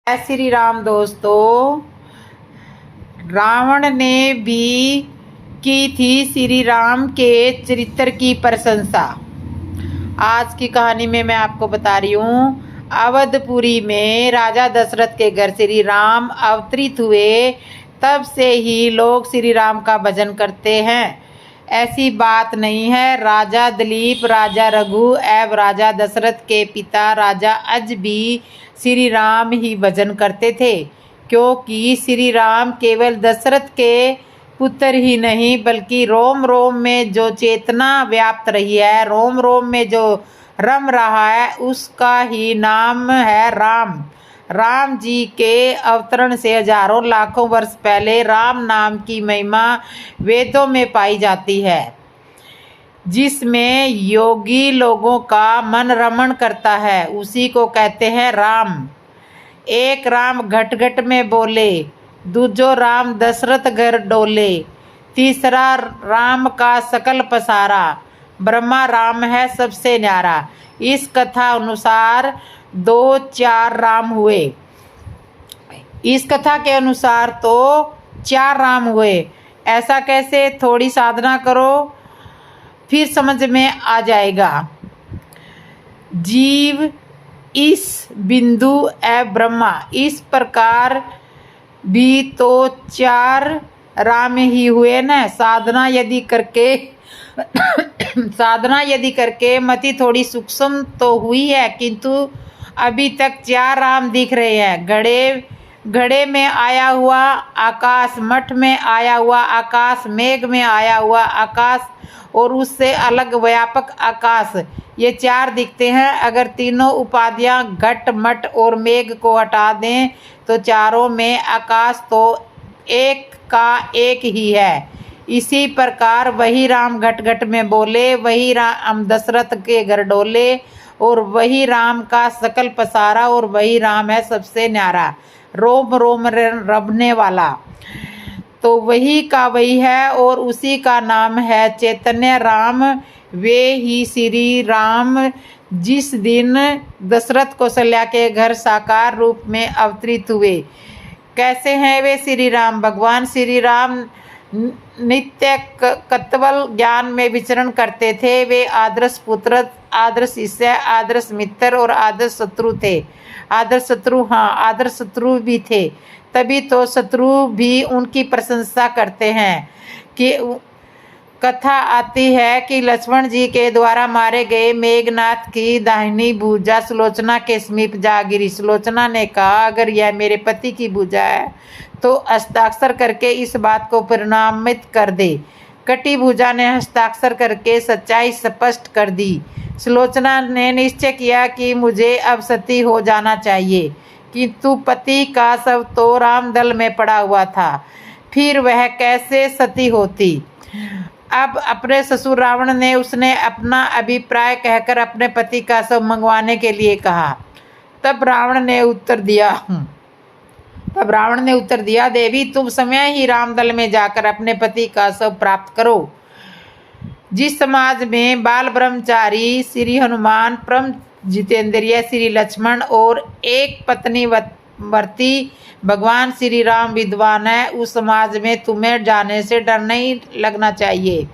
जय श्री राम दोस्तों। रावण ने भी की थी श्री राम के चरित्र की प्रशंसा। आज की कहानी में मैं आपको बता रही हूँ, अवधपुरी में राजा दशरथ के घर श्री राम अवतरित हुए, तब से ही लोग श्री राम का भजन करते हैं। ऐसी बात नहीं है। राजा दिलीप, राजा रघु एवं राजा दशरथ के पिता राजा अज भी श्री राम ही भजन करते थे, क्योंकि श्री राम केवल दशरथ के पुत्र ही नहीं बल्कि रोम रोम में जो चेतना व्याप्त रही है, रोम रोम में जो रम रहा है, उसका ही नाम है राम। राम जी के अवतरण से हजारों लाखों वर्ष पहले राम नाम की महिमा वेदों में पाई जाती है, जिसमें योगी लोगों का मन रमण करता है, उसी को कहते हैं राम। एक राम घट घट में बोले, दूजो राम दशरथ घर डोले, तीसरा राम का सकल पसारा, ब्रह्मा राम है सबसे न्यारा। इस कथा अनुसार 2-4 राम हुए। इस कथा के अनुसार तो 4 राम हुए। ऐसा कैसे? थोड़ी साधना करो, फिर समझ में आ जाएगा। जीव, इस बिंदु एवं ब्रह्मा, इस प्रकार भी तो 4 राम ही हुए न। साधना यदि करके मति थोड़ी सूक्ष्म तो हुई है, किंतु अभी तक 4 राम दिख रहे हैं। घड़े में आया हुआ आकाश, मठ में आया हुआ आकाश, मेघ में आया हुआ आकाश और उससे अलग व्यापक आकाश, ये 4 दिखते हैं। अगर तीनों उपाधियां घट, मठ और मेघ को हटा दें तो चारों में आकाश तो एक का एक ही है। इसी प्रकार वही राम घट घट में बोले, वही राम दशरथ के घर डोले, और वही राम का सकल पसारा, और वही राम है सबसे न्यारा, रोम रोम रबने वाला। तो वही का वही है और उसी का नाम है चैतन्य राम। वे ही श्री राम जिस दिन दशरथ कौशल्या के घर साकार रूप में अवतरित हुए। कैसे हैं वे श्री राम? भगवान श्री राम नित्य कत्वल ज्ञान में विचरण करते थे। वे आदर्श पुत्र, आदर्श शिष्य, आदर्श मित्र और आदर्श शत्रु थे। आदर्श शत्रु भी थे, तभी तो शत्रु भी उनकी प्रशंसा करते हैं। कि कथा आती है कि लक्ष्मण जी के द्वारा मारे गए मेघनाथ की दाहिनी भुजा सुलोचना के समीप जा गिरी। सुलोचना ने कहा, अगर यह मेरे पति की भुजा है तो हस्ताक्षर करके इस बात को प्रमाणित कर दे। कटी भुजा ने हस्ताक्षर करके सच्चाई स्पष्ट कर दी। सुलोचना ने निश्चय किया कि मुझे अब सती हो जाना चाहिए, किंतु पति का शव तो रामदल में पड़ा हुआ था, फिर वह कैसे सती होती। अब अपने ससुर रावण ने उसने अपना अभिप्राय कहकर अपने पति का शव मंगवाने के लिए कहा। तब रावण ने उत्तर दिया, देवी तुम समय ही रामदल में जाकर अपने पति का शव प्राप्त करो। जिस समाज में बाल ब्रह्मचारी श्री हनुमान, परम जितेंद्रिय श्री लक्ष्मण और एक पत्नी वर्ती भगवान श्री राम विद्वान है, उस समाज में तुम्हें जाने से डर नहीं लगना चाहिए।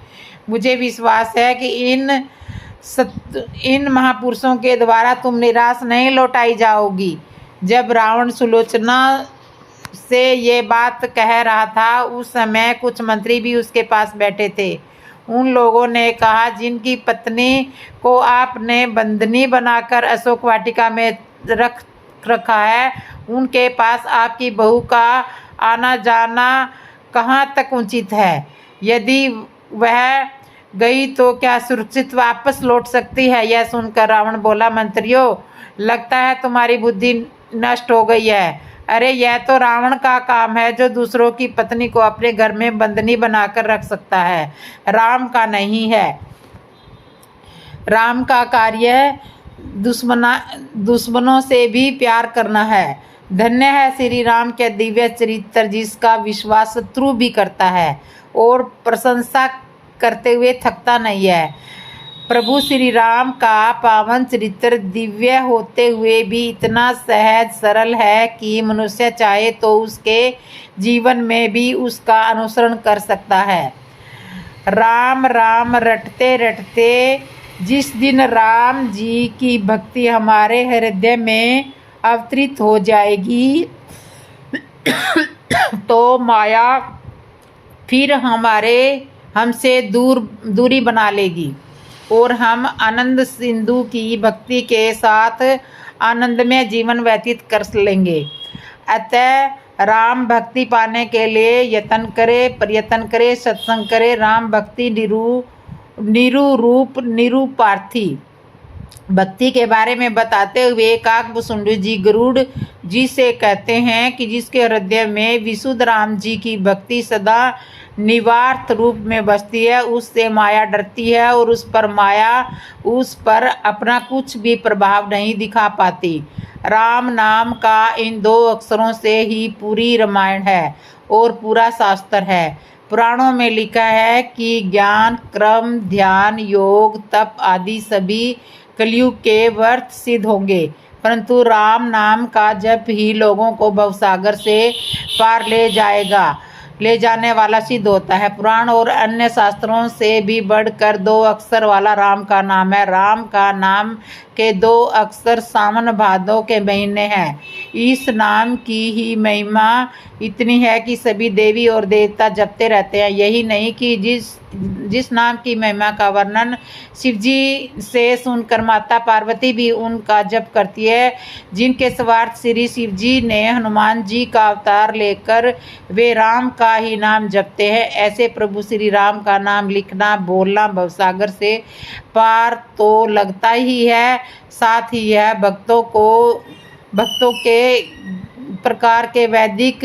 मुझे विश्वास है कि इन महापुरुषों के द्वारा तुम निराश नहीं लौटाई जाओगी। जब रावण सुलोचना से ये बात कह रहा था, उस समय कुछ मंत्री भी उसके पास बैठे थे। उन लोगों ने कहा, जिनकी पत्नी को आपने बंदनी बनाकर अशोक वाटिका में रखा है, उनके पास आपकी बहू का आना जाना कहाँ तक उचित है? यदि वह गई तो क्या सुरक्षित वापस लौट सकती है? यह सुनकर रावण बोला, मंत्रियों, लगता है तुम्हारी बुद्धि नष्ट हो गई है। अरे यह तो रावण का काम है, जो दूसरों की पत्नी को अपने घर में बंदनी बनाकर रख सकता है, राम का नहीं है। राम का कार्य दुश्मनों से भी प्यार करना है। धन्य है श्री राम के दिव्य चरित्र, जिसका विश्वास शत्रु भी करता है और प्रशंसा करते हुए थकता नहीं है। प्रभु श्री राम का पावन चरित्र दिव्य होते हुए भी इतना सहज सरल है कि मनुष्य चाहे तो उसके जीवन में भी उसका अनुसरण कर सकता है। राम राम रटते रटते जिस दिन राम जी की भक्ति हमारे हृदय में अवतरित हो जाएगी तो माया फिर हमसे दूरी बना लेगी और हम आनंद सिंधु की भक्ति के साथ आनंदमय जीवन व्यतीत कर लेंगे। अतः राम भक्ति पाने के लिए प्रयत्न करे, सत्संग करे। राम भक्ति निरूपार्थी भक्ति के बारे में बताते हुए काकभूषुंडी जी गरुड़ जी से कहते हैं कि जिसके हृदय में विशुद्ध राम जी की भक्ति सदा निवार्थ रूप में बसती है, उससे माया डरती है और उस पर अपना कुछ भी प्रभाव नहीं दिखा पाती। राम नाम का इन 2 अक्षरों से ही पूरी रामायण है और पूरा शास्त्र है। पुराणों में लिखा है कि ज्ञान, क्रम, ध्यान, योग, तप आदि सभी कलयुग के व्रत सिद्ध होंगे, परंतु राम नाम का जप ही लोगों को भवसागर से पार ले जाने वाला सिद्ध होता है। पुराण और अन्य शास्त्रों से भी बढ़कर 2 अक्षर वाला राम का नाम है। राम का नाम के 2 अक्षर सावन भादो के महीने हैं। इस नाम की ही महिमा इतनी है कि सभी देवी और देवता जपते रहते हैं। यही नहीं कि जिस नाम की महिमा का वर्णन शिव जी से सुनकर माता पार्वती भी उनका जप करती है, जिनके स्वार्थ श्री शिव जी ने हनुमान जी का अवतार लेकर वे राम का ही नाम जपते हैं। ऐसे प्रभु श्री राम का नाम लिखना बोलना भवसागर से पार तो लगता ही है, साथ ही यह भक्तों के प्रकार के वैदिक,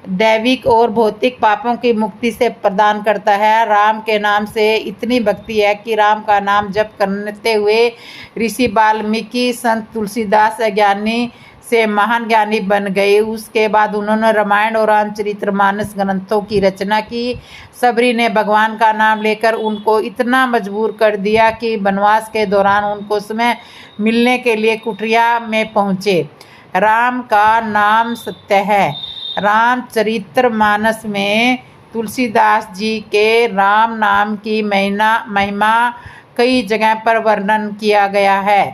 दैविक और भौतिक पापों की मुक्ति से प्रदान करता है। राम के नाम से इतनी भक्ति है कि राम का नाम जप करते हुए ऋषि वाल्मीकि, संत तुलसीदास अज्ञानी से महान ज्ञानी बन गए। उसके बाद उन्होंने रामायण और रामचरितमानस ग्रंथों की रचना की। सबरी ने भगवान का नाम लेकर उनको इतना मजबूर कर दिया कि वनवास के दौरान उनको समय मिलने के लिए कुटिया में पहुँचे। राम का नाम सत्य है। रामचरितमानस में तुलसीदास जी के राम नाम की महिमा कई जगह पर वर्णन किया गया है।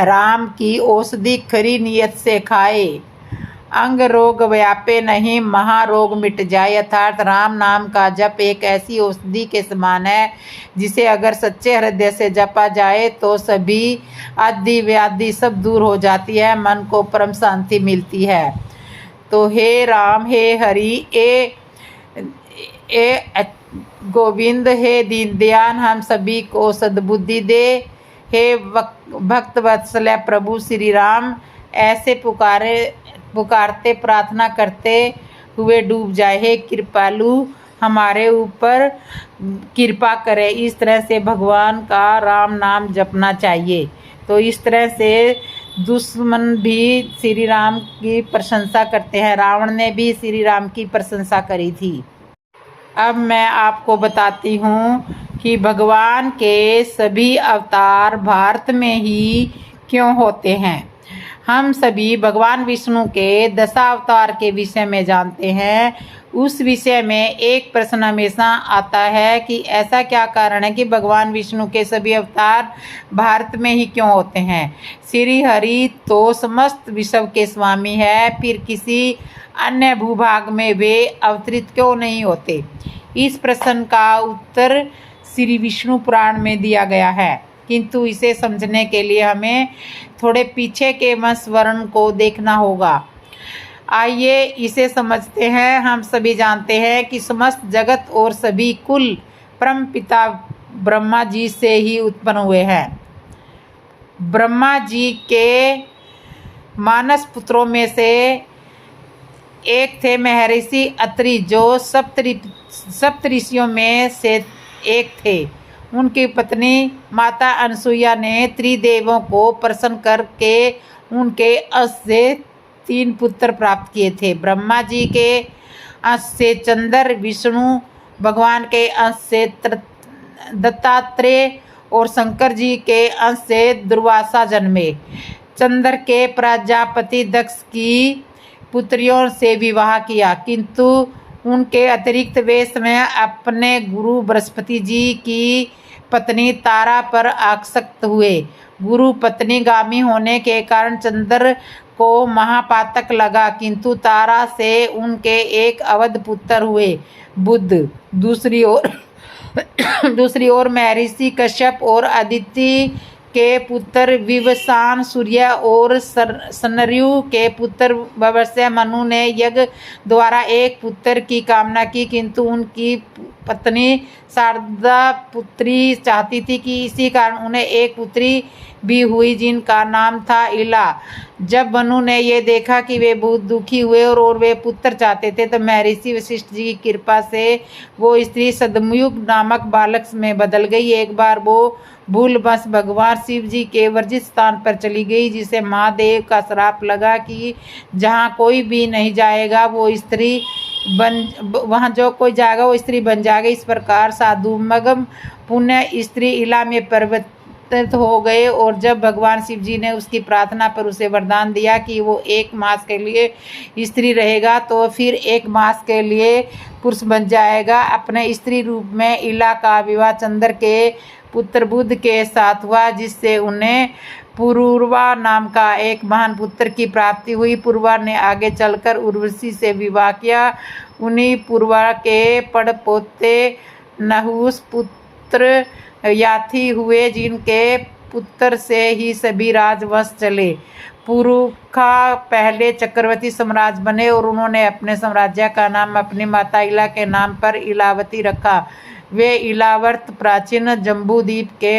राम की औषधि खरी नियत से खाए, अंग रोग व्यापे नहीं, महारोग मिट जाए। अर्थात राम नाम का जप एक ऐसी औषधि के समान है जिसे अगर सच्चे हृदय से जपा जाए तो सभी आदि व्याधि सब दूर हो जाती है, मन को परम शांति मिलती है। तो हे राम, हे हरि, ए गोविंद, हे दीनदयाल, हम सभी को सद्बुद्धि दे। हे भक्त वत्सल प्रभु श्री राम, ऐसे पुकारते प्रार्थना करते हुए डूब जाए। हे कृपालु, हमारे ऊपर कृपा करे। इस तरह से भगवान का राम नाम जपना चाहिए। तो इस तरह से दुश्मन भी श्री राम की प्रशंसा करते हैं। रावण ने भी श्री राम की प्रशंसा करी थी। अब मैं आपको बताती हूँ कि भगवान के सभी अवतार भारत में ही क्यों होते हैं। हम सभी भगवान विष्णु के दशावतार के विषय में जानते हैं। उस विषय में एक प्रश्न हमेशा आता है कि ऐसा क्या कारण है कि भगवान विष्णु के सभी अवतार भारत में ही क्यों होते हैं। श्री हरि तो समस्त विश्व के स्वामी है, फिर किसी अन्य भूभाग में वे अवतरित क्यों नहीं होते। इस प्रश्न का उत्तर श्री विष्णु पुराण में दिया गया है, किंतु इसे समझने के लिए हमें थोड़े पीछे के वंशवर्ण को देखना होगा। आइए इसे समझते हैं। हम सभी जानते हैं कि समस्त जगत और सभी कुल परम पिता ब्रह्मा जी से ही उत्पन्न हुए हैं। ब्रह्मा जी के मानस पुत्रों में से एक थे महर्षि अत्रि, जो सप्त ऋषियों में से एक थे। उनकी पत्नी माता अनसुईया ने त्रिदेवों को प्रसन्न करके उनके अंश से 3 पुत्र प्राप्त किए थे। ब्रह्मा जी के अंश से चंद्र, विष्णु भगवान के अंश से दत्तात्रेय और शंकर जी के अंश से दुर्वासा जन्मे। चंद्र के प्रजापति दक्ष की पुत्रियों से विवाह किया, किंतु उनके अतिरिक्त वे स्वयं अपने गुरु बृहस्पति जी की पत्नी तारा पर आसक्त हुए। गुरु पत्नीगामी होने के कारण चंद्र को महापातक लगा, किंतु तारा से उनके एक अवध पुत्र हुए, बुध। दूसरी ओर महर्षि कश्यप और अदिति के पुत्र विवस्वान, सूर्य और सरयू के पुत्र भविष्य मनु ने यज्ञ द्वारा एक पुत्र की कामना की, किंतु उनकी पत्नी शारदा पुत्री चाहती थी कि इसी कारण उन्हें एक पुत्री भी हुई जिनका नाम था इला। जब मनु ने यह देखा कि वे बहुत दुखी हुए और वे पुत्र चाहते थे, तो महर्षि वशिष्ठ जी की कृपा से वो स्त्री सदमुयुग नामक बालक में बदल गई। एक बार वो भूलवश भगवान शिव जी के वर्जित स्थान पर चली गई, जिसे महादेव का श्राप लगा कि जहाँ कोई भी नहीं जाएगा वो स्त्री वहाँ जो कोई जाएगा वो स्त्री बन जाएगा। इस प्रकार साधु मगम पुण्य स्त्री इला में परिवर्तित हो गए, और जब भगवान शिव जी ने उसकी प्रार्थना पर उसे वरदान दिया कि वो 1 मास के लिए स्त्री रहेगा तो फिर 1 मास के लिए पुरुष बन जाएगा। अपने स्त्री रूप में इला का विवाह चंद्र के पुत्र बुध के साथ हुआ, जिससे उन्हें पुरूरवा नाम का एक महान पुत्र की प्राप्ति हुई। पूर्वा ने आगे चलकर उर्वशी से विवाह किया। उन्हीं पूर्वा के पड़पोते नहुस पुत्र याथी हुए, जिनके पुत्र से ही सभी राजवंश चले। पुरुखा पहले चक्रवर्ती साम्राज्य बने और उन्होंने अपने साम्राज्य का नाम अपनी माता इला के नाम पर इलावती रखा। वे इलावर्त प्राचीन जम्बूद्वीप के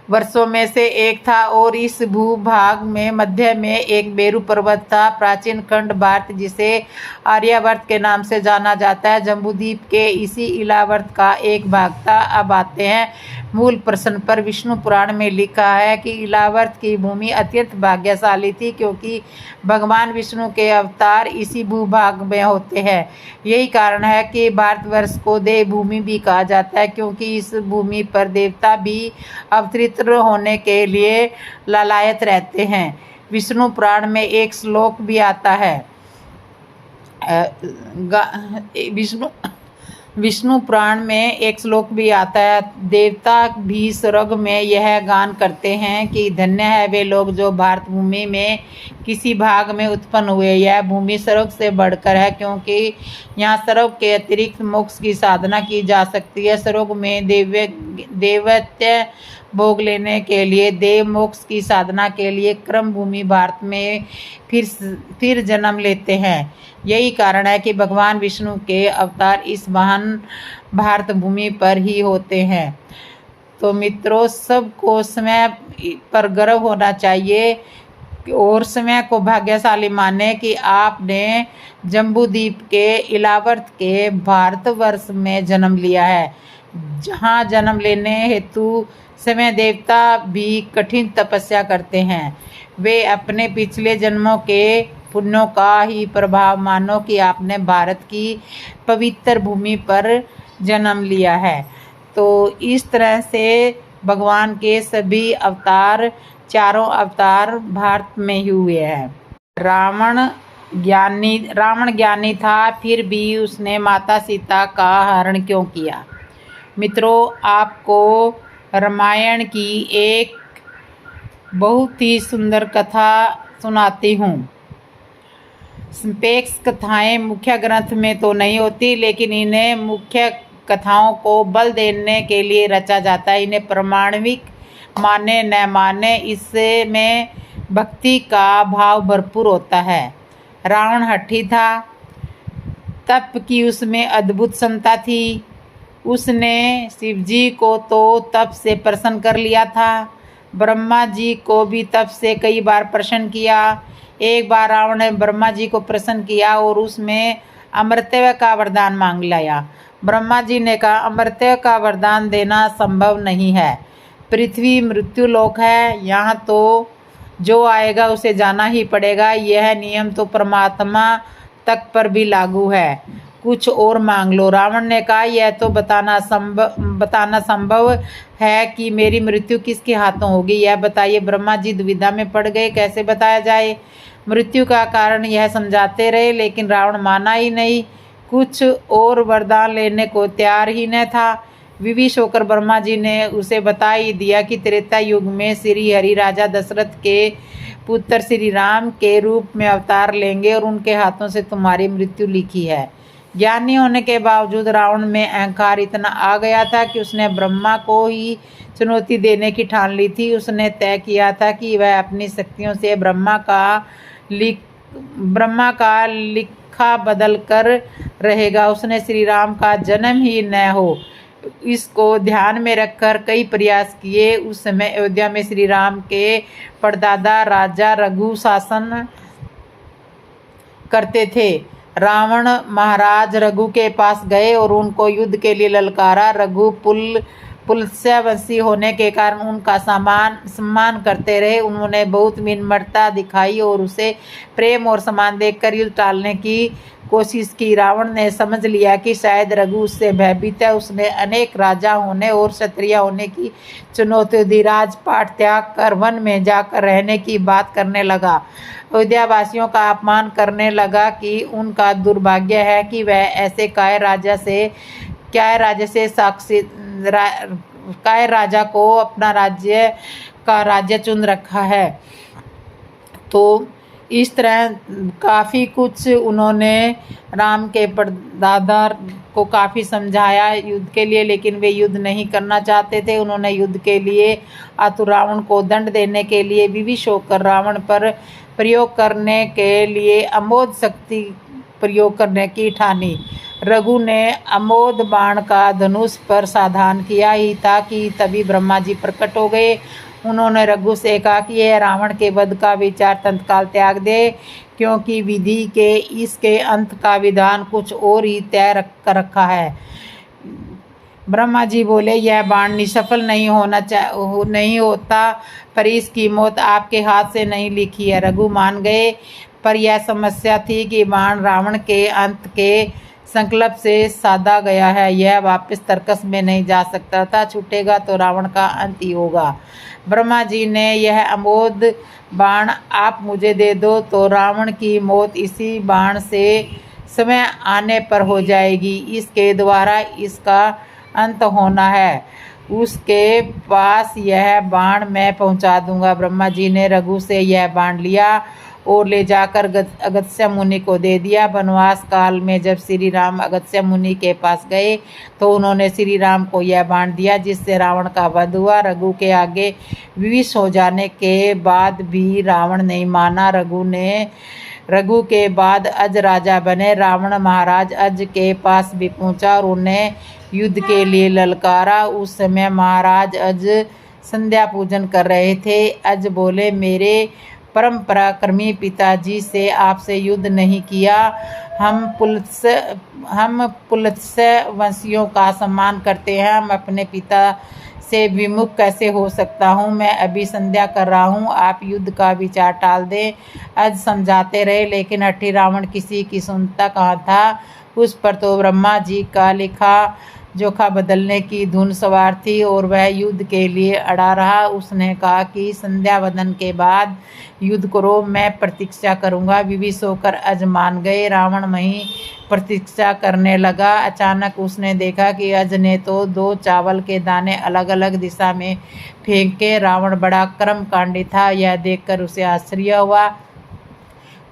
वर्षों में से एक था और इस भूभाग में मध्य में एक मेरू पर्वत था। प्राचीन खंड भारत, जिसे आर्यावर्त के नाम से जाना जाता है, जम्बूद्वीप के इसी इलावर्त का एक भाग था। अब आते हैं मूल प्रश्न पर। विष्णु पुराण में लिखा है कि इलावर्त की भूमि अत्यंत भाग्यशाली थी, क्योंकि भगवान विष्णु के अवतार इसी भूभाग में होते हैं। यही कारण है कि भारतवर्ष को देवभूमि भी कहा जाता है, क्योंकि इस भूमि पर देवता भी अवतरित होने के लिए लालायत रहते हैं। विष्णु पुराण में एक श्लोक भी आता है। विष्णु पुराण में एक श्लोक भी आता है, देवता भी स्वर्ग में यह गान करते हैं कि धन्य है वे लोग जो भारत भूमि में किसी भाग में उत्पन्न हुए। यह भूमि स्वर्ग से बढ़कर है, क्योंकि यहाँ स्वर्ग के अतिरिक्त मोक्ष की साधना की जा सकती है। स्वर्ग में देवत्य भोग लेने के लिए, देव मोक्ष की साधना के लिए क्रम भूमि भारत में फिर जन्म लेते हैं। यही कारण है कि भगवान विष्णु के अवतार इस महान भारत भूमि पर ही होते हैं। तो मित्रों, सबको समय पर गर्व होना चाहिए और समय को भाग्यशाली माने कि आपने जम्बूद्वीप के इलावर्त के भारतवर्ष में जन्म लिया है, जहाँ जन्म लेने हेतु समय देवता भी कठिन तपस्या करते हैं। वे अपने पिछले जन्मों के पुण्यों का ही प्रभाव मानो कि आपने भारत की पवित्र भूमि पर जन्म लिया है। तो इस तरह से भगवान के सभी अवतार, चारों अवतार भारत में ही हुए हैं। रावण ज्ञानी था, फिर भी उसने माता सीता का हरण क्यों किया? मित्रों, आपको रामायण की एक बहुत ही सुंदर कथा सुनाती हूँ। संपेक्ष कथाएं मुख्य ग्रंथ में तो नहीं होती, लेकिन इन्हें मुख्य कथाओं को बल देने के लिए रचा जाता है। इन्हें प्रमाणिक माने न माने, इसमें भक्ति का भाव भरपूर होता है। रावण हठी था, तप की उसमें अद्भुत क्षमता थी। उसने शिव जी को तो तप से प्रसन्न कर लिया था, ब्रह्मा जी को भी तप से कई बार प्रसन्न किया। एक बार रावण ने ब्रह्मा जी को प्रसन्न किया और उसमें अमरत्व का वरदान मांग लिया। ब्रह्मा जी ने कहा, अमरत्व का वरदान देना संभव नहीं है, पृथ्वी मृत्यु लोक है, यहाँ तो जो आएगा उसे जाना ही पड़ेगा। यह नियम तो परमात्मा तक पर भी लागू है। कुछ और मांग लो। रावण ने कहा, यह तो बताना संभव है कि मेरी मृत्यु किसके हाथों होगी, यह बताइए। ब्रह्मा जी दुविधा में पड़ गए, कैसे बताया जाए। मृत्यु का कारण यह समझाते रहे, लेकिन रावण माना ही नहीं, कुछ और वरदान लेने को तैयार ही न था। विवश होकर ब्रह्मा जी ने उसे बता ही दिया कि त्रेता युग में श्री हरि राजा दशरथ के पुत्र श्री राम के रूप में अवतार लेंगे और उनके हाथों से तुम्हारी मृत्यु लिखी है। ज्ञानी होने के बावजूद रावण में अहंकार इतना आ गया था कि उसने ब्रह्मा को ही चुनौती देने की ठान ली थी। उसने तय किया था कि वह अपनी शक्तियों से ब्रह्मा का लिखा बदल कर रहेगा। उसने श्री राम का जन्म ही न हो, इसको ध्यान में रखकर कई प्रयास किए। उस समय अयोध्या में श्री राम के परदादा राजा रघु शासन करते थे। रावण महाराज रघु के पास गए और उनको युद्ध के लिए ललकारा। रघु पुलस्त्यवंशी होने के कारण उनका सम्मान करते रहे। उन्होंने बहुत विनम्रता दिखाई और उसे प्रेम और सम्मान देकर युद्ध टालने की कोशिश की। रावण ने समझ लिया कि शायद रघु उससे भयभीत है। उसने अनेक राजा होने और क्षत्रिय होने की चुनौती दी। राजपाट त्याग कर वन में जाकर रहने की बात करने लगा। अयोध्यावासियों का अपमान करने लगा कि उनका दुर्भाग्य है कि वह ऐसे काय राजा को अपना राज्य चुन रखा है। तो इस तरह काफ़ी कुछ उन्होंने राम के परदादा को काफ़ी समझाया युद्ध के लिए, लेकिन वे युद्ध नहीं करना चाहते थे। उन्होंने युद्ध के लिए आतुर रावण को दंड देने के लिए विवश होकर रावण पर प्रयोग करने के लिए अमोघ शक्ति प्रयोग करने की ठानी। रघु ने अमोघ बाण का धनुष पर साधन किया ही था कि तभी ब्रह्मा जी प्रकट हो गए। उन्होंने रघु से कहा कि यह रावण के वध का विचार तत्काल त्याग दे, क्योंकि विधि के इसके अंत का विधान कुछ और ही तय कर रखा है। ब्रह्मा जी बोले, यह बाण निष्फल नहीं होता, पर इसकी मौत आपके हाथ से नहीं लिखी है। रघु मान गए, पर यह समस्या थी कि बाण रावण के अंत के संकल्प से साधा गया है, यह वापस तर्कस में नहीं जा सकता था। छूटेगा तो रावण का अंत ही होगा। ब्रह्मा जी ने, यह अमोघ बाण आप मुझे दे दो तो रावण की मौत इसी बाण से समय आने पर हो जाएगी। इसके द्वारा इसका अंत होना है। उसके पास यह बाण मैं पहुंचा दूंगा। ब्रह्मा जी ने रघु से यह बाण लिया और ले जाकर अगस्त्य मुनि को दे दिया। वनवास काल में जब श्री राम अगस्त्य मुनि के पास गए तो उन्होंने श्री राम को यह बाण दिया, जिससे रावण का वध हुआ। रघु के आगे विवश हो जाने के बाद भी रावण नहीं माना। रघु के बाद अज राजा बने। रावण महाराज अज के पास भी पहुंचा और उन्हें युद्ध के लिए ललकारा। उस समय महाराज अज संध्या पूजन कर रहे थे। अज बोले, मेरे परम पराक्रमी पिताजी से आपसे युद्ध नहीं किया। हम पुलत्स्य वंशियों का सम्मान करते हैं। हम अपने पिता से विमुख कैसे हो सकता हूँ। मैं अभी संध्या कर रहा हूँ, आप युद्ध का विचार टाल दें। अज समझाते रहे, लेकिन हठी रावण किसी की सुनता कहाँ था। उस पर तो ब्रह्मा जी का लिखा जोखा बदलने की धुन सवार थी और वह युद्ध के लिए अड़ा रहा। उसने कहा कि संध्या वदन के बाद युद्ध करो, मैं प्रतीक्षा करूंगा। विवश होकर अज मान गए। रावण वहीं प्रतीक्षा करने लगा। अचानक उसने देखा कि अज ने तो 2 चावल के दाने अलग अलग दिशा में फेंके। रावण बड़ा कर्मकांडी था, यह देखकर उसे आश्चर्य हुआ।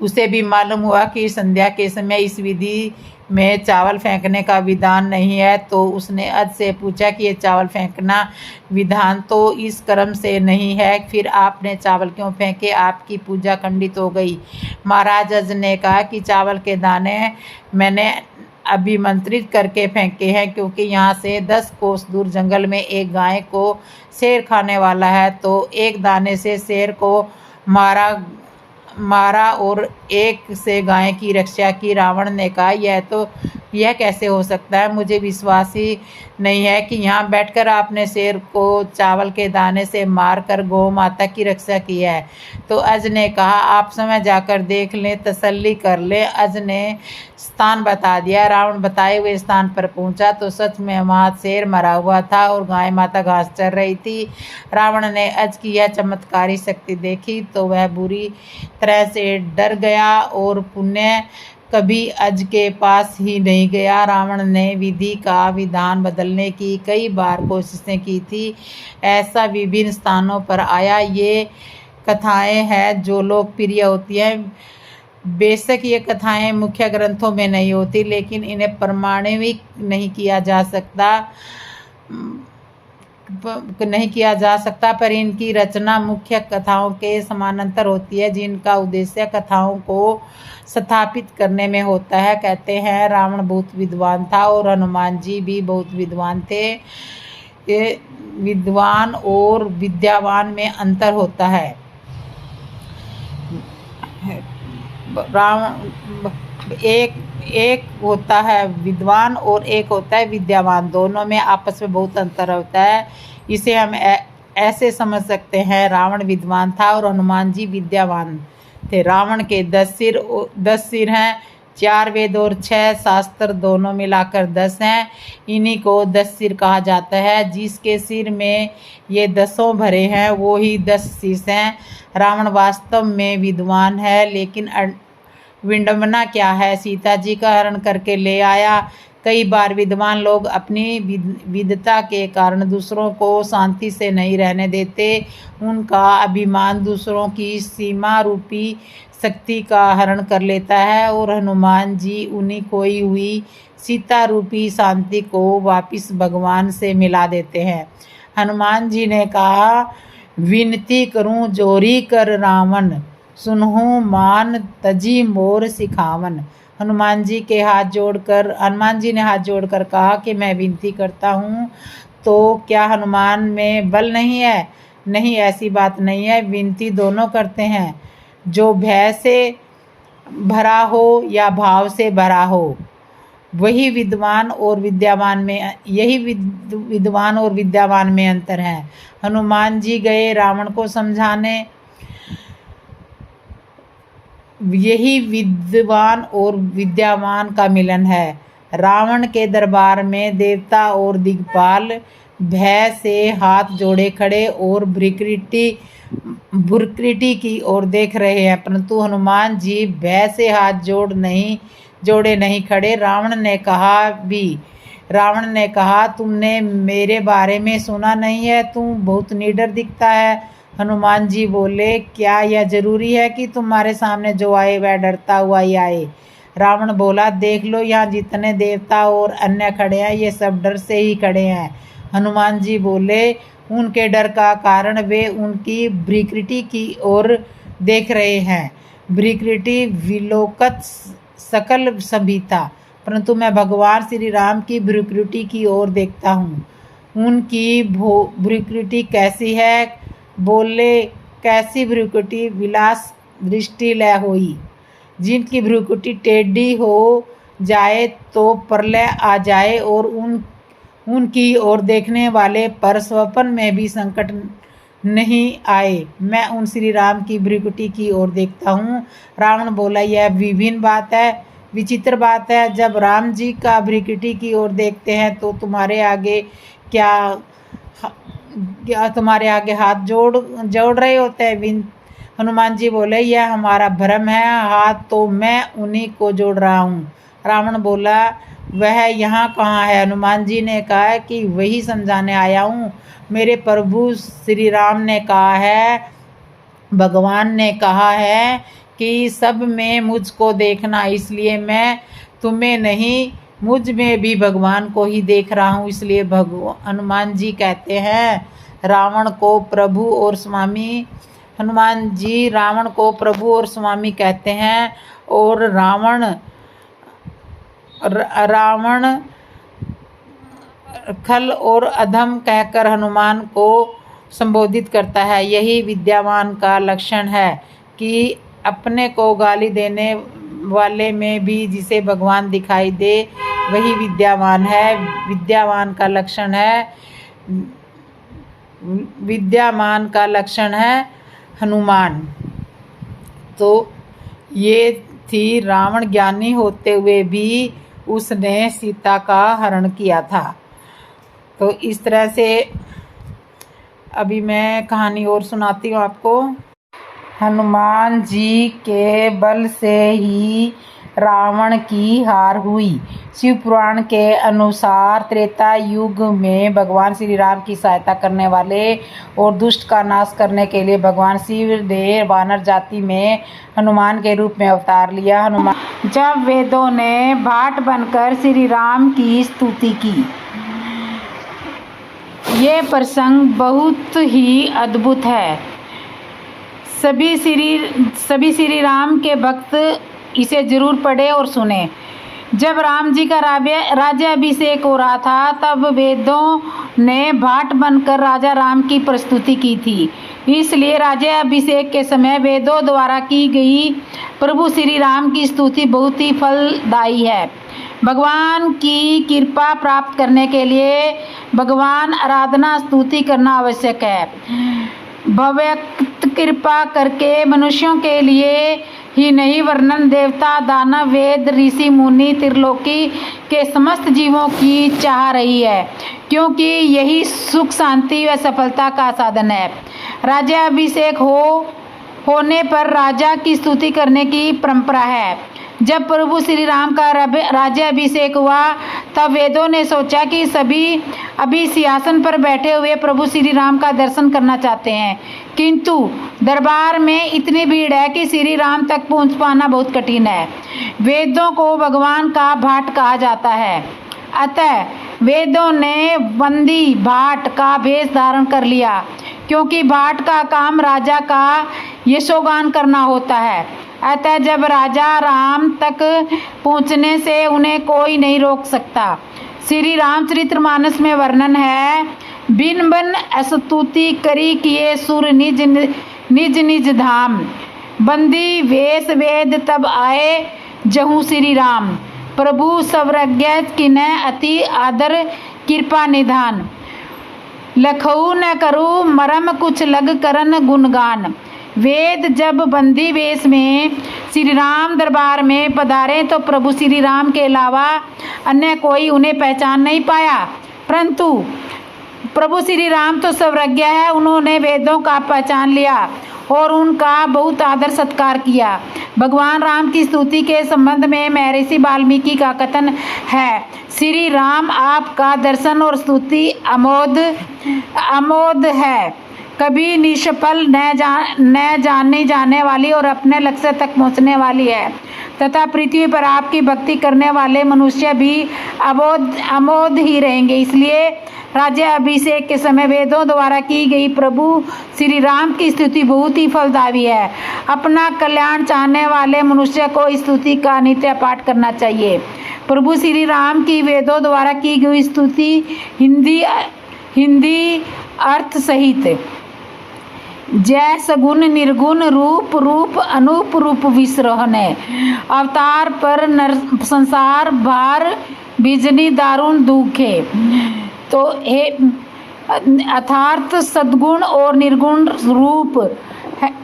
उसे भी मालूम हुआ कि संध्या के समय इस विधि में चावल फेंकने का विधान नहीं है। तो उसने अज से पूछा कि ये चावल फेंकना विधान तो इस क्रम से नहीं है, फिर आपने चावल क्यों फेंके? आपकी पूजा खंडित हो गई। महाराज अज ने कहा कि चावल के दाने मैंने अभिमंत्रित करके फेंके हैं, क्योंकि यहाँ से 10 कोस दूर जंगल में एक गाय को शेर खाने वाला है, तो एक दाने से शेर को मारा और एक से गाय की रक्षा की। रावण ने कहा, यह कैसे हो सकता है? मुझे विश्वास ही नहीं है कि यहाँ बैठकर आपने शेर को चावल के दाने से मारकर गौ माता की रक्षा की है। तो अज ने कहा, आप समय जाकर देख लें, तसल्ली कर लें। अज ने स्थान बता दिया। रावण बताए हुए स्थान पर पहुंचा तो सच में वहाँ शेर मरा हुआ था और गाय माता घास चर रही थी। रावण ने अज की यह चमत्कारी शक्ति देखी तो वह बुरी तरह से डर गया और पुण्य कभी अज के पास ही नहीं गया। रावण ने विधि का विधान बदलने की कई बार कोशिशें की थी। ऐसा विभिन्न स्थानों पर आया। ये कथाएं हैं जो लोकप्रिय होती हैं। बेशक ये कथाएं मुख्य ग्रंथों में नहीं होती, लेकिन इन्हें प्रमाणित नहीं किया जा सकता पर इनकी रचना मुख्य कथाओं के समानांतर होती है, जिनका उद्देश्य कथाओं को स्थापित करने में होता है। कहते हैं रावण बहुत विद्वान था और हनुमान जी भी बहुत विद्वान थे। ये विद्वान और विद्यावान में अंतर होता है। रावण एक होता है विद्वान और एक होता है विद्यावान। दोनों में आपस में बहुत अंतर होता है। इसे हम ऐसे समझ सकते हैं, रावण विद्वान था और हनुमान जी विद्यावान थे। रावण के 10 सिर हैं, 4 वेद और 6 शास्त्र दोनों मिलाकर 10 हैं। इन्हीं को 10 सिर कहा जाता है। जिसके सिर में ये 10 भरे हैं वो ही 10 शीश हैं। रावण वास्तव में विद्वान है, लेकिन विडंबना क्या है? सीता जी का हरण करके ले आया। कई बार विद्वान लोग अपनी विद्वता के कारण दूसरों को शांति से नहीं रहने देते। उनका अभिमान दूसरों की सीमा रूपी शक्ति का हरण कर लेता है और हनुमान जी उन्हीं खोई हुई सीता रूपी शांति को वापिस भगवान से मिला देते हैं। हनुमान जी ने कहा, विनती करूं जोरी कर रावण, सुनहु मान तजी मोर सिखावन। हनुमान जी ने हाथ जोड़कर कहा कि मैं विनती करता हूँ। तो क्या हनुमान में बल नहीं है? नहीं, ऐसी बात नहीं है। विनती दोनों करते हैं, जो भय से भरा हो या भाव से भरा हो। यही विद्वान और विद्यावान में अंतर है। हनुमान जी गए रावण को समझाने। यही विद्वान और विद्यावान का मिलन है। रावण के दरबार में देवता और दिग्पाल भय से हाथ जोड़े खड़े और भुरकृति की ओर देख रहे हैं, परंतु हनुमान जी भय से हाथ जोड़े नहीं खड़े। रावण ने कहा, तुमने मेरे बारे में सुना नहीं है? तुम बहुत निडर दिखता है। हनुमान जी बोले, क्या यह जरूरी है कि तुम्हारे सामने जो आए वह डरता हुआ ही आए? रावण बोला, देख लो, यहाँ जितने देवता और अन्य खड़े हैं ये सब डर से ही खड़े हैं। हनुमान जी बोले, उनके डर का कारण वे उनकी भ्रुकुटि की ओर देख रहे हैं। भ्रुकुटि विलोकत सकल संभिता, परंतु मैं भगवान श्री राम की भ्रुकुटि की ओर देखता हूँ। उनकी भ्रुकुटि कैसी है? बोले, कैसी भ्रुकुटि? विलास दृष्टि लय होई। जिनकी भ्रुकुटि टेढ़ी हो जाए तो प्रलय आ जाए और उनकी ओर देखने वाले पर स्वप्न में भी संकट नहीं आए। मैं उन श्री राम की भ्रुकुटि की ओर देखता हूँ। रावण बोला, यह विचित्र बात है। जब राम जी का भ्रुकुटि की ओर देखते हैं तो तुम्हारे आगे हाथ जोड़ रहे होते हैं। हनुमान जी बोले, यह हमारा भ्रम है, हाथ तो मैं उन्हीं को जोड़ रहा हूँ। रावण बोला, वह यहाँ कहाँ है? हनुमान जी ने कहा कि वही समझाने आया हूँ। मेरे प्रभु श्री राम ने कहा है, भगवान ने कहा है कि सब में मुझको देखना, इसलिए मैं तुम्हें नहीं मुझ में भी भगवान को ही देख रहा हूँ। इसलिए हनुमान जी कहते हैं रावण को प्रभु और स्वामी। हनुमान जी रावण को प्रभु और स्वामी कहते हैं और रावण खल और अधम कहकर हनुमान को संबोधित करता है। यही विद्यावान का लक्षण है कि अपने को गाली देने वाले में भी जिसे भगवान दिखाई दे वही विद्यावान है। विद्यावान का लक्षण है हनुमान। तो ये थी, रावण ज्ञानी होते हुए भी उसने सीता का हरण किया था। तो इस तरह से अभी मैं कहानी और सुनाती हूँ आपको। हनुमान जी के बल से ही रावण की हार हुई। शिव पुराण के अनुसार त्रेता युग में भगवान श्री राम की सहायता करने वाले और दुष्ट का नाश करने के लिए भगवान शिव ने वानर जाति में हनुमान के रूप में अवतार लिया। हनुमान जब वेदों ने भाट बनकर श्री राम की स्तुति की, ये प्रसंग बहुत ही अद्भुत है। सभी श्री राम के भक्त इसे जरूर पढ़े और सुने। जब राम जी का राज्याभिषेक हो रहा था तब वेदों ने भाट बनकर राजा राम की प्रस्तुति की थी। इसलिए राज्याभिषेक के समय वेदों द्वारा की गई प्रभु श्री राम की स्तुति बहुत ही फलदायी है। भगवान की कृपा प्राप्त करने के लिए भगवान आराधना स्तुति करना आवश्यक है। भव्यक्त कृपा करके मनुष्यों के लिए ही नहीं वर्णन देवता, दानव, वेद, ऋषि, मुनि, त्रिलोकी के समस्त जीवों की चाह रही है, क्योंकि यही सुख, शांति व सफलता का साधन है। राज्याभिषेक होने पर राजा की स्तुति करने की परंपरा है। जब प्रभु श्री राम का राज्याभिषेक हुआ तब वेदों ने सोचा कि सभी अभी सिंहासन पर बैठे हुए प्रभु श्री राम का दर्शन करना चाहते हैं, किंतु दरबार में इतनी भीड़ है कि श्री राम तक पहुंच पाना बहुत कठिन है। वेदों को भगवान का भाट कहा जाता है, अतः वेदों ने बंदी भाट का भेष धारण कर लिया, क्योंकि भाट का काम राजा का यशोगान करना होता है। अतः जब राजा राम तक पहुँचने से उन्हें कोई नहीं रोक सकता। श्री रामचरितमानस में वर्णन है, बिन बन स्तुति करी किए सुर निज निज धाम, बंदी वेश वेद तब आए जहू श्री राम, प्रभु सर्वज्ञ किन्ह अति आदर कृपा निधान, लखऊ न करू मरम कुछ लग करन गुणगान। वेद जब बंदी वेश में श्री राम दरबार में पधारे तो प्रभु श्री राम के अलावा अन्य कोई उन्हें पहचान नहीं पाया, परंतु प्रभु श्री राम तो सर्वज्ञ है, उन्होंने वेदों का पहचान लिया और उनका बहुत आदर सत्कार किया। भगवान राम की स्तुति के संबंध में महर्षि वाल्मीकि का कथन है, श्री राम आपका दर्शन और स्तुति अमोद है, कभी निष्फल न जानी जाने वाली और अपने लक्ष्य तक पहुंचने वाली है, तथा पृथ्वी पर आपकी भक्ति करने वाले मनुष्य भी अमोद ही रहेंगे। इसलिए राज्याभिषेक के समय वेदों द्वारा की गई प्रभु श्री राम की स्तुति बहुत ही फलदायी है। अपना कल्याण चाहने वाले मनुष्य को इस स्तुति का नित्य पाठ करना चाहिए। प्रभु श्री राम की वेदों द्वारा की गई स्तुति हिंदी अर्थ सहित जय सगुण निर्गुण रूप अनूप रूप विसरोहने, अवतार पर संसार भार बिजनी दारुण दुखे। तो हे अर्थात सद्गुण और निर्गुण रूप,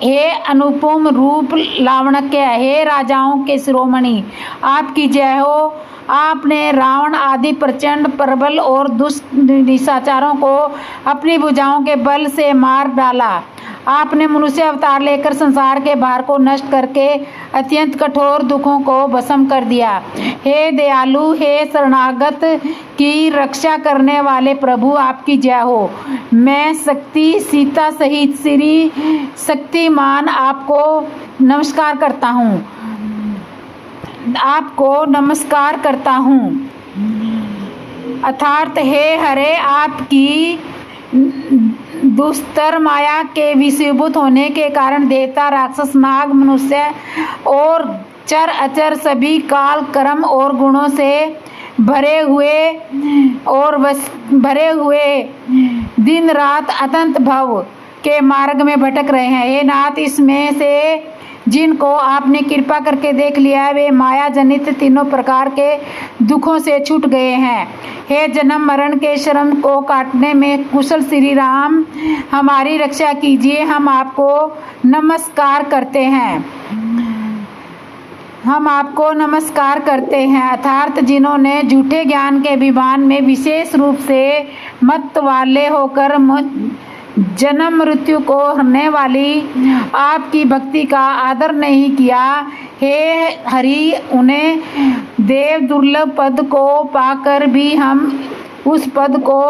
हे अनुपम रूप लावण्य, हे राजाओं के शिरोमणि आपकी जय हो। आपने रावण आदि प्रचंड प्रबल और दुष्ट निशाचरों को अपनी भुजाओं के बल से मार डाला। आपने मनुष्य अवतार लेकर संसार के भार को नष्ट करके अत्यंत कठोर दुखों को भस्म कर दिया। हे दयालु, हे शरणागत की रक्षा करने वाले प्रभु आपकी जय हो। मैं शक्ति सीता सहित श्री शक्तिमान आपको नमस्कार करता हूँ। अर्थात हे हरे, आपकी दुस्तर माया के विषीभूत होने के कारण देवता, राक्षस, नाग, मनुष्य और चर अचर सभी काल कर्म और गुणों से भरे हुए दिन रात अनंत भव के मार्ग में भटक रहे हैं। हे नाथ, इसमें से जिनको आपने कृपा करके देख लिया है वे माया जनित तीनों प्रकार के दुखों से छूट गए हैं। हे जन्म मरण के श्रम को काटने में कुशल श्री राम, हमारी रक्षा कीजिए। हम आपको नमस्कार करते हैं, हम आपको नमस्कार करते हैं। अर्थात जिन्होंने झूठे ज्ञान के विमान में विशेष रूप से मत वाले होकर जन्म मृत्यु को हरने वाली आपकी भक्ति का आदर नहीं किया, हे हरि, उन्हें देव दुर्लभ पद को पाकर भी हम उस पद को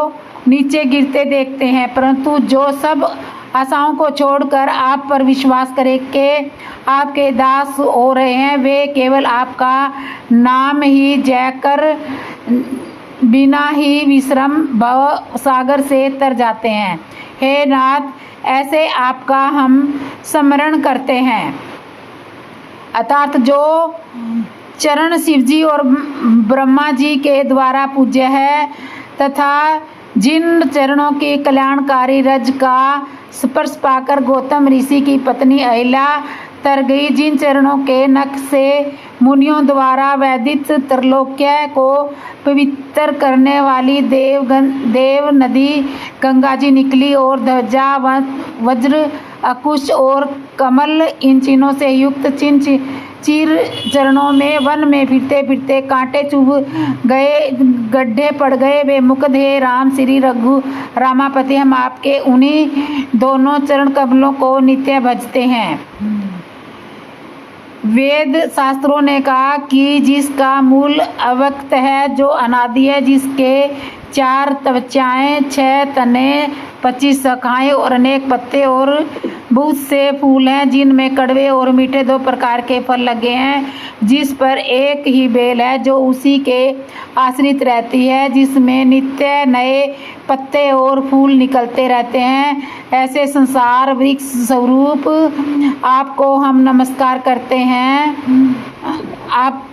नीचे गिरते देखते हैं। परंतु जो सब आशाओं को छोड़कर आप पर विश्वास करके आपके दास हो रहे हैं, वे केवल आपका नाम ही जय कर बिना ही विश्राम भव सागर से तर जाते हैं। हे नाथ, ऐसे आपका हम स्मरण करते हैं। अर्थात जो चरण शिवजी और ब्रह्मा जी के द्वारा पूज्य है तथा जिन चरणों की कल्याणकारी रज का स्पर्श पाकर गौतम ऋषि की पत्नी अहिल्या तर गई, जिन चरणों के नख से मुनियों द्वारा वैदिक त्रैलोक्य को पवित्र करने वाली देव नदी गंगा जी निकली और ध्वजा वज्र अकुश और कमल इन चिन्हों से युक्त चीर चरणों में वन में फिरते फिरते कांटे चुभ गए, गड्ढे पड़ गए, वे मुकुद हे राम श्री रघु रामापति, हम आपके उन्हीं दोनों चरण कमलों को नित्य भजते हैं। वेद शास्त्रों ने कहा कि जिसका मूल अव्यक्त है, जो अनादि है, जिसके 4 त्वचाएं, 6 तने, 25 शाखाएं और अनेक पत्ते और बहुत से फूल हैं, जिनमें कड़वे और मीठे 2 प्रकार के फल लगे हैं, जिस पर एक ही बेल है जो उसी के आश्रित रहती है, जिसमें नित्य नए पत्ते और फूल निकलते रहते हैं। ऐसे संसार वृक्ष स्वरूप आपको हम नमस्कार करते हैं। आप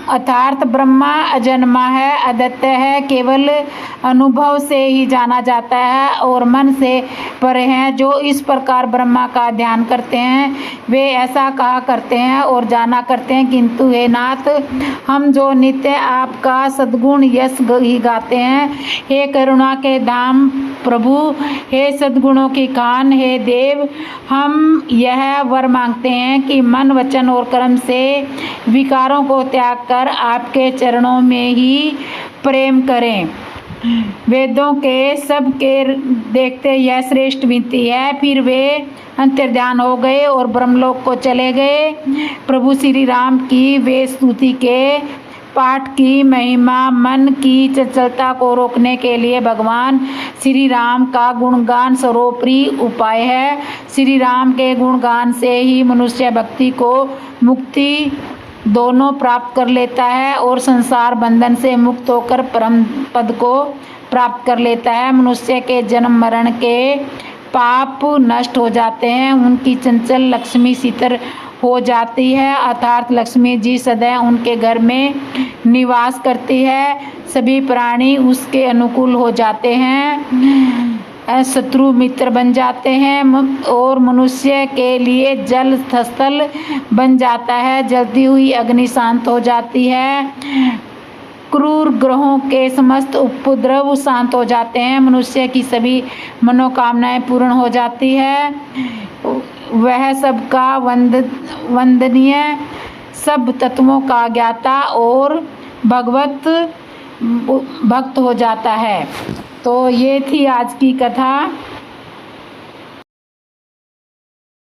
अर्थात ब्रह्मा अजन्मा है, अद्वितीय है, केवल अनुभव से ही जाना जाता है और मन से परे हैं। जो इस प्रकार ब्रह्मा का ध्यान करते हैं वे ऐसा कहा करते हैं और जाना करते हैं, किंतु हे नाथ, हम जो नित्य आपका सद्गुण यश ही गाते हैं। हे करुणा के धाम प्रभु, हे सद्गुणों की खान, हे देव, हम यह वर मांगते हैं कि मन वचन और कर्म से विकारों को त्याग कर आपके चरणों में ही प्रेम करें। वेदों के सब के देखते यह श्रेष्ठ विनती है। फिर वे अंतर्ध्यान हो गए और ब्रह्मलोक को चले गए। प्रभु श्री राम की वे स्तुति के पाठ की महिमा मन की चंचलता को रोकने के लिए भगवान श्री राम का गुणगान सर्वोपरि उपाय है। श्री राम के गुणगान से ही मनुष्य भक्ति को मुक्ति दोनों प्राप्त कर लेता है और संसार बंधन से मुक्त होकर परम पद को प्राप्त कर लेता है। मनुष्य के जन्म मरण के पाप नष्ट हो जाते हैं, उनकी चंचल लक्ष्मी शीतल हो जाती है, अर्थात लक्ष्मी जी सदैव उनके घर में निवास करती है। सभी प्राणी उसके अनुकूल हो जाते हैं, शत्रु मित्र बन जाते हैं और मनुष्य के लिए जल स्थल बन जाता है। जलती हुई अग्नि शांत हो जाती है, क्रूर ग्रहों के समस्त उपद्रव शांत हो जाते हैं, मनुष्य की सभी मनोकामनाएं पूर्ण हो जाती है। वह सबका वंदनीय, सब तत्वों का ज्ञाता और भगवत भक्त हो जाता है। तो ये थी आज की कथा।